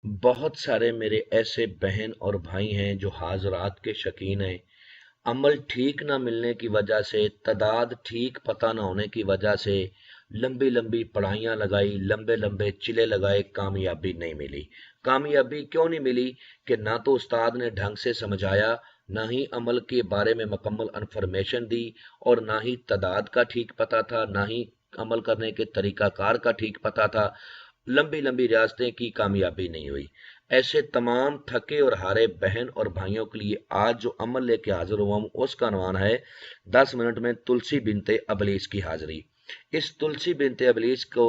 बहुत सारे मेरे ऐसे बहन और भाई हैं जो हाज़रात के शौकीन हैं। अमल ठीक ना मिलने की वजह से, तदाद ठीक पता ना होने की वजह से लंबी लंबी पढ़ाइयाँ लगाई, लंबे लंबे चिले लगाए, कामयाबी नहीं मिली। कामयाबी क्यों नहीं मिली? कि ना तो उस्ताद ने ढंग से समझाया, ना ही अमल के बारे में मुकम्मल इन्फॉर्मेशन दी, और ना ही तदाद का ठीक पता था, ना ही अमल करने के तरीकाकार का ठीक पता था। लंबी लंबी रियासतें की, कामयाबी नहीं हुई। ऐसे तमाम थके और हारे बहन और भाइयों के लिए आज जो अमल लेके हाजिर हुआ हूं उसका अनवान है 10 मिनट में तुलसी बिनते अबलीस की हाजिरी। इस तुलसी बिनते अबलीस को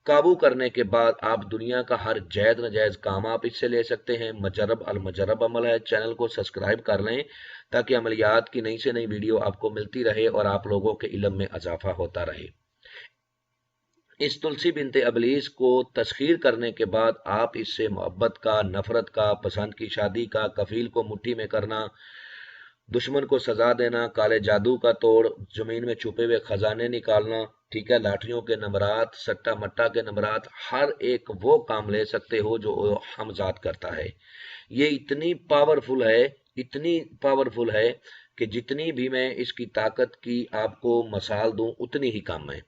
काबू करने के बाद आप दुनिया का हर जायज नजायज काम आप इससे ले सकते हैं। मजरब अल मजरब अमल है। चैनल को सब्सक्राइब कर लें ताकि अमलियात की नई से नई वीडियो आपको मिलती रहे और आप लोगों के इल्म में इजाफा होता रहे। इस तुलसी बिनते अबलीस को तस्खीर करने के बाद आप इससे मोहब्बत का, नफरत का, पसंद की शादी का, कफील को मुट्ठी में करना, दुश्मन को सजा देना, काले जादू का तोड़, जमीन में छुपे हुए खजाने निकालना, ठीक है, लाठियों के नंबरात, सट्टा मट्टा के नंबरात, हर एक वो काम ले सकते हो जो हमजाद करता है। ये इतनी पावरफुल है, इतनी पावरफुल है कि जितनी भी मैं इसकी ताकत की आपको मसाल दूं उतनी ही कम है।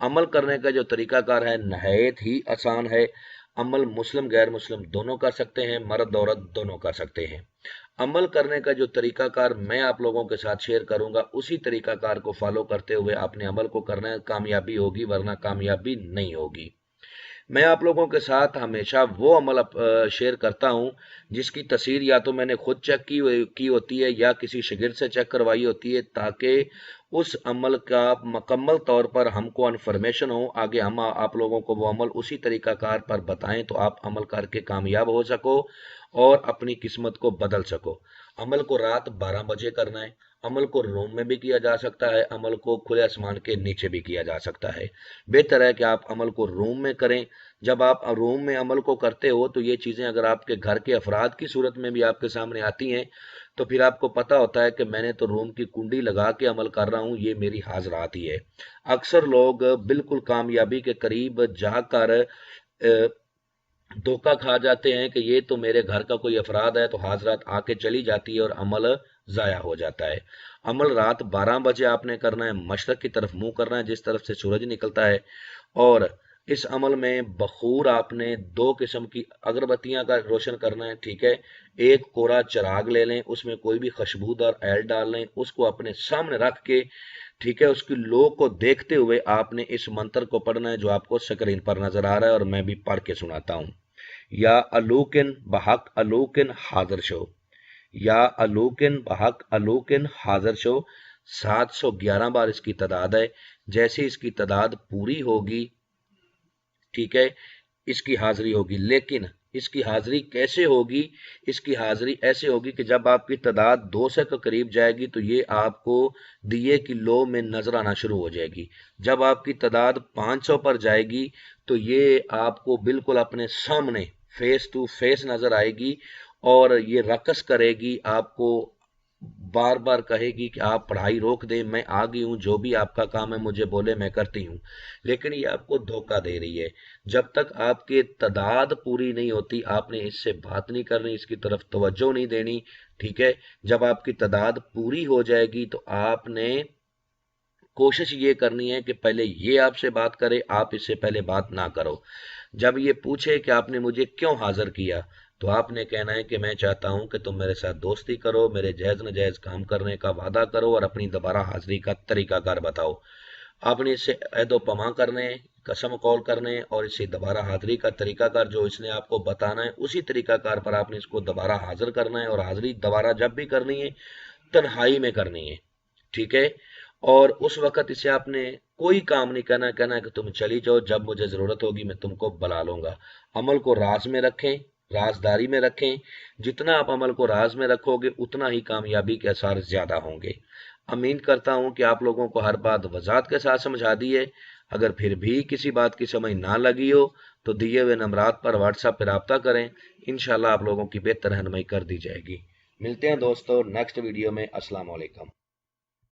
अमल करने का जो तरीकाकार है नहायत ही आसान है। अमल मुस्लिम गैर मुस्लिम दोनों कर सकते हैं, मर्द औरत दोनों कर सकते हैं। अमल करने का जो तरीकाकार मैं आप लोगों के साथ शेयर करूंगा उसी तरीकाकार को फॉलो करते हुए आपने अमल को करना है। कामयाबी होगी, वरना कामयाबी नहीं होगी। मैं आप लोगों के साथ हमेशा वो अमल शेयर करता हूं जिसकी तस्वीर या तो मैंने खुद चेक की होती है या किसी शागिर्द से चेक करवाई होती है, ताकि उस अमल का मुकम्मल तौर पर हमको इन्फॉर्मेशन हो, आगे हम आप लोगों को वो अमल उसी तरीकाकार पर बताएं तो आप अमल करके कामयाब हो सको और अपनी किस्मत को बदल सको। अमल को रात 12 बजे करना है। अमल को रूम में भी किया जा सकता है, अमल को खुले आसमान के नीचे भी किया जा सकता है। बेहतर है कि आप अमल को रूम में करें। जब आप रूम में अमल को करते हो तो ये चीज़ें अगर आपके घर के अफराद की सूरत में भी आपके सामने आती हैं तो फिर आपको पता होता है कि मैंने तो रूम की कुंडी लगा के अमल कर रहा हूँ, ये मेरी हाजरात ही है। अक्सर लोग बिल्कुल कामयाबी के करीब जाकर धोखा खा जाते हैं कि ये तो मेरे घर का कोई अफराद है, तो हाजरात आके चली जाती है और अमल ज़ाया हो जाता है। अमल रात 12 बजे आपने करना है, मशरक की तरफ मुंह करना है जिस तरफ से सूरज निकलता है। और इस अमल में बखूर आपने 2 किस्म की अगरबत्तियां का रोशन करना है, ठीक है। एक कोरा चिराग ले लें, उसमें कोई भी खुशबूदार ऐल डाल लें, उसको अपने सामने रख के, ठीक है, उसकी लो को देखते हुए आपने इस मंत्र को पढ़ना है जो आपको स्क्रीन पर नजर आ रहा है और मैं भी पढ़ के सुनाता हूँ। या अलूकिन बहक अलूकिन हाजिर शो, या अलूकिन बहक अलूकिन हाजिर शो। 711 बार इसकी तादाद है। जैसे इसकी तादाद पूरी होगी, ठीक है, इसकी हाजिरी होगी। लेकिन इसकी हाजिरी कैसे होगी? इसकी हाजिरी ऐसे होगी कि जब आपकी तादाद 200 के करीब जाएगी तो ये आपको दिए की लो में नजर आना शुरू हो जाएगी। जब आपकी तादाद 500 पर जाएगी तो ये आपको बिल्कुल अपने सामने फेस टू फेस नजर आएगी और ये रकस करेगी, आपको बार बार कहेगी कि आप पढ़ाई रोक दें, मैं आ गई हूं, जो भी आपका काम है मुझे बोले, मैं करती हूं। लेकिन ये आपको धोखा दे रही है। जब तक आपकी तादाद पूरी नहीं होती आपने इससे बात नहीं करनी, इसकी तरफ तवज्जो नहीं देनी, ठीक है। जब आपकी तादाद पूरी हो जाएगी तो आपने कोशिश ये करनी है कि पहले ये आपसे बात करे, आप इससे पहले बात ना करो। जब ये पूछे कि आपने मुझे क्यों हाजिर किया, तो आपने कहना है कि मैं चाहता हूं कि तुम मेरे साथ दोस्ती करो, मेरे जायज नजायज काम करने का वादा करो और अपनी दोबारा हाजिरी का तरीकाकार बताओ। आपने इससे अहदो पमा करने, कसम कौल करने और इसे दोबारा हाजिरी का तरीकाकार जो इसने आपको बताना है उसी तरीकाकार पर आपने इसको दोबारा हाजिर करना है। और हाजिरी दोबारा जब भी करनी है तन्हाई में करनी है, ठीक है। और उस वक्त इसे आपने कोई काम नहीं करना, कहना है कि तुम चली जाओ, जब मुझे जरूरत होगी मैं तुमको बुला लूंगा। अमल को राज में रखें, राजदारी में रखें। जितना आप अमल को राज में रखोगे उतना ही कामयाबी के आसार ज्यादा होंगे। उम्मीद करता हूं कि आप लोगों को हर बात वजाहत के साथ समझा दी है। अगर फिर भी किसी बात की समझ ना लगी हो तो दिए हुए नंबरात पर व्हाट्सएप पर रब्ता करें, इंशाल्लाह आप लोगों की बेहतर रहनुमाई कर दी जाएगी। मिलते हैं दोस्तों नेक्स्ट वीडियो में। अस्सलाम वालेकुम।